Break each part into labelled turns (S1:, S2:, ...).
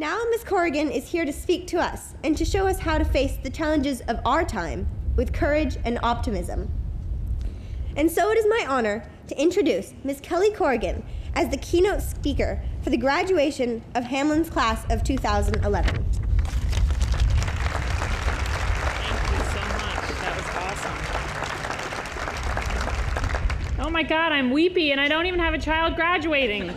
S1: Now Ms. Corrigan is here to speak to us and to show us how to face the challenges of our time with courage and optimism. And so it is my honor to introduce Ms. Kelly Corrigan as the keynote speaker for the graduation of Hamlin's class of 2011.
S2: Thank you so much. That was awesome. Oh my God, I'm weepy and I don't even have a child graduating.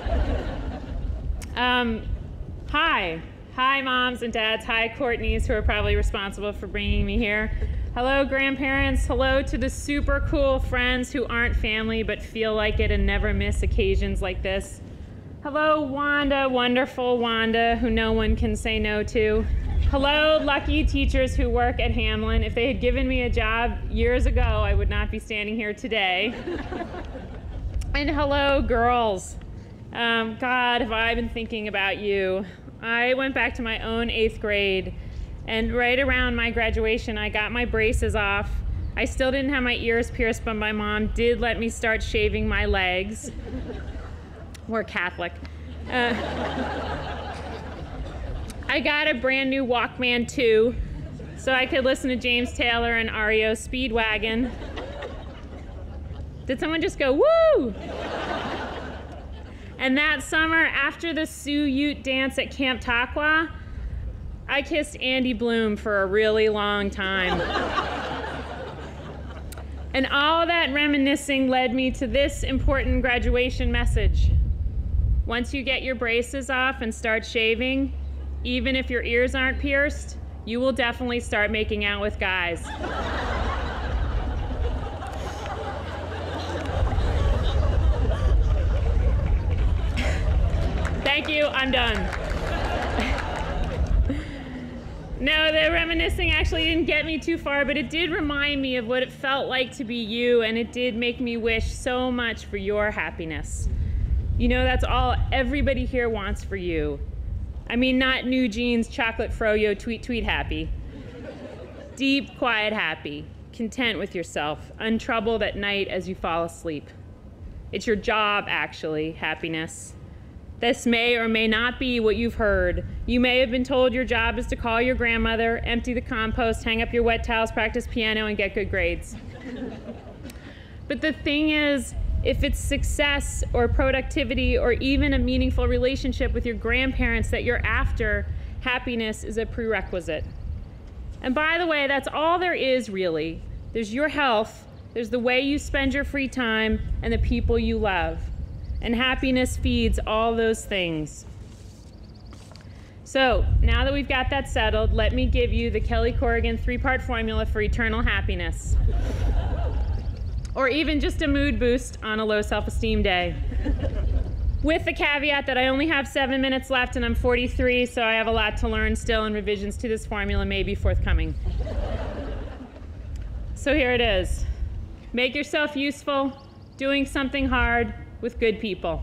S2: Hi, moms and dads. Hi, Courtneys, who are probably responsible for bringing me here. Hello, grandparents. Hello to the super cool friends who aren't family but feel like it and never miss occasions like this. Hello, Wanda, wonderful Wanda, who no one can say no to. Hello, lucky teachers who work at Hamlin. If they had given me a job years ago, I would not be standing here today. And hello, girls. God, have I been thinking about you. I went back to my own 8th grade, and right around my graduation, I got my braces off. I still didn't have my ears pierced, but my mom did let me start shaving my legs. We're Catholic. I got a brand new Walkman 2, so I could listen to James Taylor and REO Speedwagon. Did someone just go, woo? And that summer, after the Sioux Ute dance at Camp Taqua, I kissed Andy Bloom for a really long time. And all that reminiscing led me to this important graduation message. Once you get your braces off and start shaving, even if your ears aren't pierced, you will definitely start making out with guys. Thank you, I'm done. No, the reminiscing actually didn't get me too far, but it did remind me of what it felt like to be you, and it did make me wish so much for your happiness. You know, that's all everybody here wants for you. I mean, not new jeans, chocolate froyo, tweet, tweet happy. Deep, quiet happy, content with yourself, untroubled at night as you fall asleep. It's your job, actually, happiness. This may or may not be what you've heard. You may have been told your job is to call your grandmother, empty the compost, hang up your wet towels, practice piano, and get good grades. But the thing is, if it's success or productivity or even a meaningful relationship with your grandparents that you're after, happiness is a prerequisite. And by the way, that's all there is really. There's your health, there's the way you spend your free time, and the people you love. And happiness feeds all those things. So now that we've got that settled, let me give you the Kelly Corrigan 3-part formula for eternal happiness. Or even just a mood boost on a low self-esteem day. With the caveat that I only have 7 minutes left and I'm 43, so I have a lot to learn still, and revisions to this formula may be forthcoming. So here it is. Make yourself useful, doing something hard, with good people.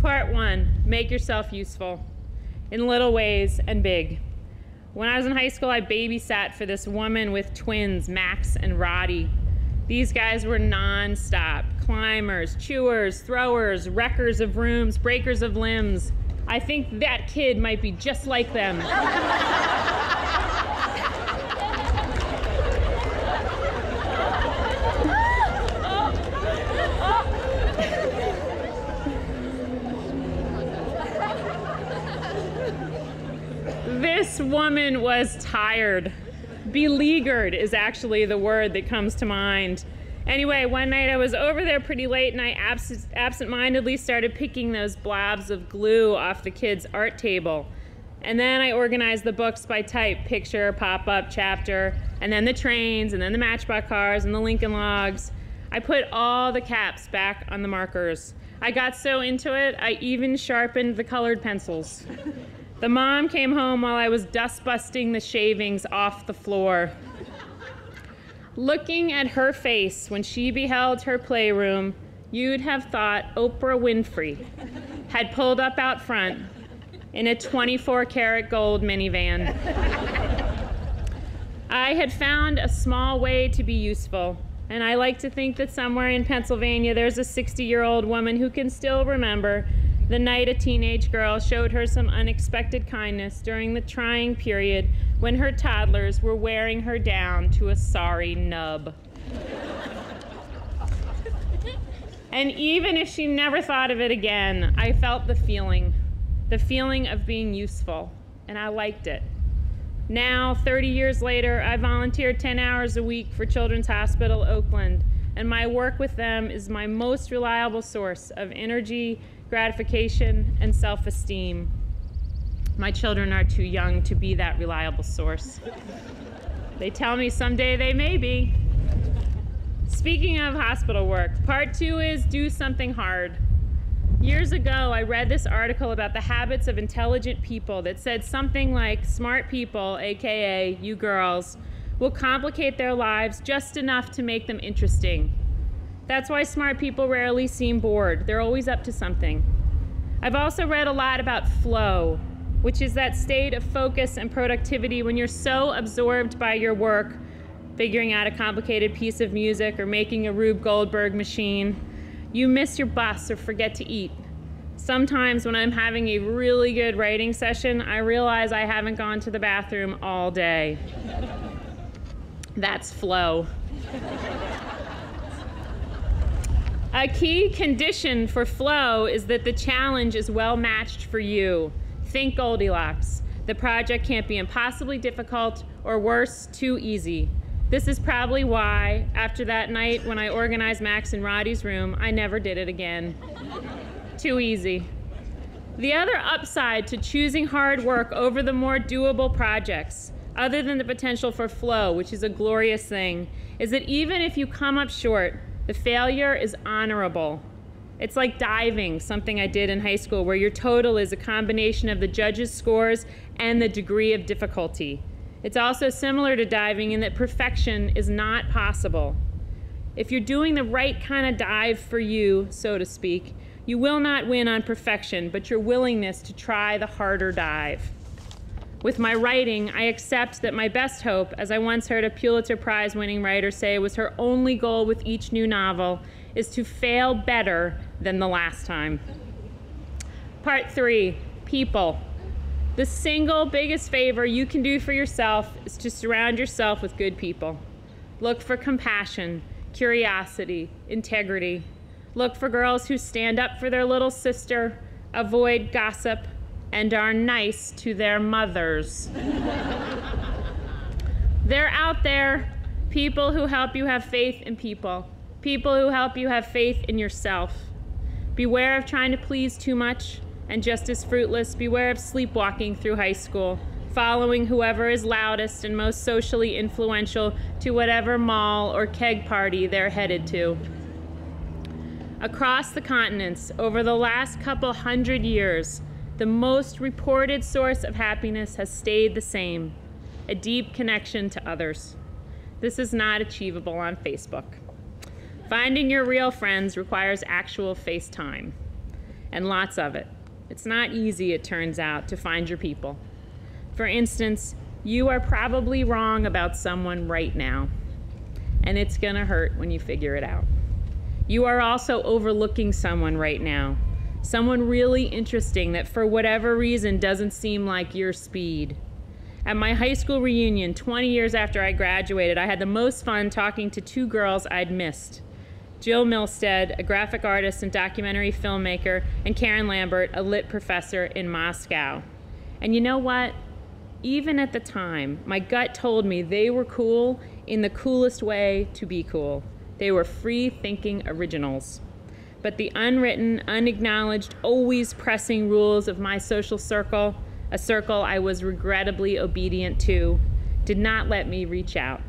S2: Part 1, make yourself useful in little ways and big. When I was in high school, I babysat for this woman with twins, Max and Roddy. These guys were non-stop, climbers, chewers, throwers, wreckers of rooms, breakers of limbs. I think that kid might be just like them. This woman was tired. Beleaguered is actually the word that comes to mind. Anyway, one night I was over there pretty late and I absent-mindedly started picking those blobs of glue off the kids' art table. And then I organized the books by type, picture, pop-up, chapter, and then the trains, and then the Matchbox cars, and the Lincoln Logs. I put all the caps back on the markers. I got so into it, I even sharpened the colored pencils. The mom came home while I was dust-busting the shavings off the floor. Looking at her face when she beheld her playroom, you'd have thought Oprah Winfrey had pulled up out front in a 24-karat gold minivan. I had found a small way to be useful, and I like to think that somewhere in Pennsylvania there's a 60-year-old woman who can still remember The night a teenage girl showed her some unexpected kindness during the trying period when her toddlers were wearing her down to a sorry nub. And even if she never thought of it again, I felt the feeling of being useful, and I liked it. Now, 30 years later, I volunteer 10 hours a week for Children's Hospital Oakland, and my work with them is my most reliable source of energy, gratification, and self-esteem. My children are too young to be that reliable source. They tell me someday they may be. Speaking of hospital work, part 2 is do something hard. Years ago, I read this article about the habits of intelligent people that said something like smart people, AKA you girls, will complicate their lives just enough to make them interesting. That's why smart people rarely seem bored. They're always up to something. I've also read a lot about flow, which is that state of focus and productivity when you're so absorbed by your work, figuring out a complicated piece of music or making a Rube Goldberg machine, you miss your bus or forget to eat. Sometimes when I'm having a really good writing session, I realize I haven't gone to the bathroom all day. That's flow. A key condition for flow is that the challenge is well matched for you. Think Goldilocks. The project can't be impossibly difficult or worse, too easy. This is probably why, after that night when I organized Max and Roddy's room, I never did it again. Too easy. The other upside to choosing hard work over the more doable projects, other than the potential for flow, which is a glorious thing, is that even if you come up short, the failure is honorable. It's like diving, something I did in high school, where your total is a combination of the judges' scores and the degree of difficulty. It's also similar to diving in that perfection is not possible. If you're doing the right kind of dive for you, so to speak, you will not win on perfection, but your willingness to try the harder dive. With my writing, I accept that my best hope, as I once heard a Pulitzer Prize-winning writer say was her only goal with each new novel, is to fail better than the last time. Part 3, people. The single biggest favor you can do for yourself is to surround yourself with good people. Look for compassion, curiosity, integrity. Look for girls who stand up for their little sister, avoid gossip, and are nice to their mothers. They're out there, people who help you have faith in people, people who help you have faith in yourself. Beware of trying to please too much, and just as fruitless, beware of sleepwalking through high school, following whoever is loudest and most socially influential to whatever mall or keg party they're headed to. Across the continents, over the last couple hundred years, the most reported source of happiness has stayed the same, a deep connection to others. This is not achievable on Facebook. Finding your real friends requires actual face time, and lots of it. It's not easy, it turns out, to find your people. For instance, you are probably wrong about someone right now, and it's gonna hurt when you figure it out. You are also overlooking someone right now, someone really interesting that for whatever reason doesn't seem like your speed. At my high school reunion, 20 years after I graduated, I had the most fun talking to 2 girls I'd missed. Jill Milstead, a graphic artist and documentary filmmaker, and Karen Lambert, a lit professor in Moscow. And you know what? Even at the time, my gut told me they were cool in the coolest way to be cool. They were free-thinking originals. But the unwritten, unacknowledged, always pressing rules of my social circle, a circle I was regrettably obedient to, did not let me reach out.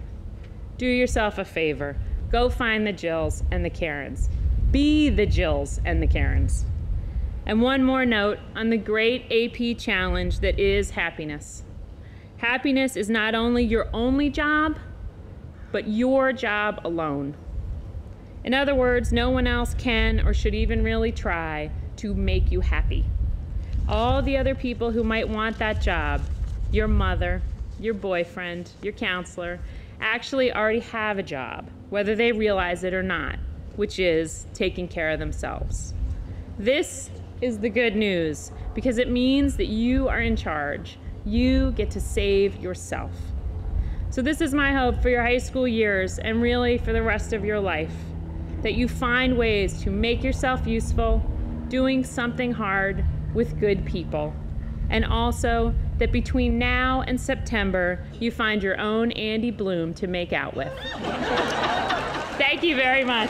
S2: Do yourself a favor. Go find the Jills and the Karens. Be the Jills and the Karens. And one more note on the great AP challenge that is happiness. Happiness is not only your only job, but your job alone. In other words, no one else can or should even really try to make you happy. All the other people who might want that job, your mother, your boyfriend, your counselor, actually already have a job, whether they realize it or not, which is taking care of themselves. This is the good news, because it means that you are in charge. You get to save yourself. So this is my hope for your high school years and really for the rest of your life, that you find ways to make yourself useful, doing something hard with good people. And also that between now and September, you find your own Andy Bloom to make out with. Thank you very much.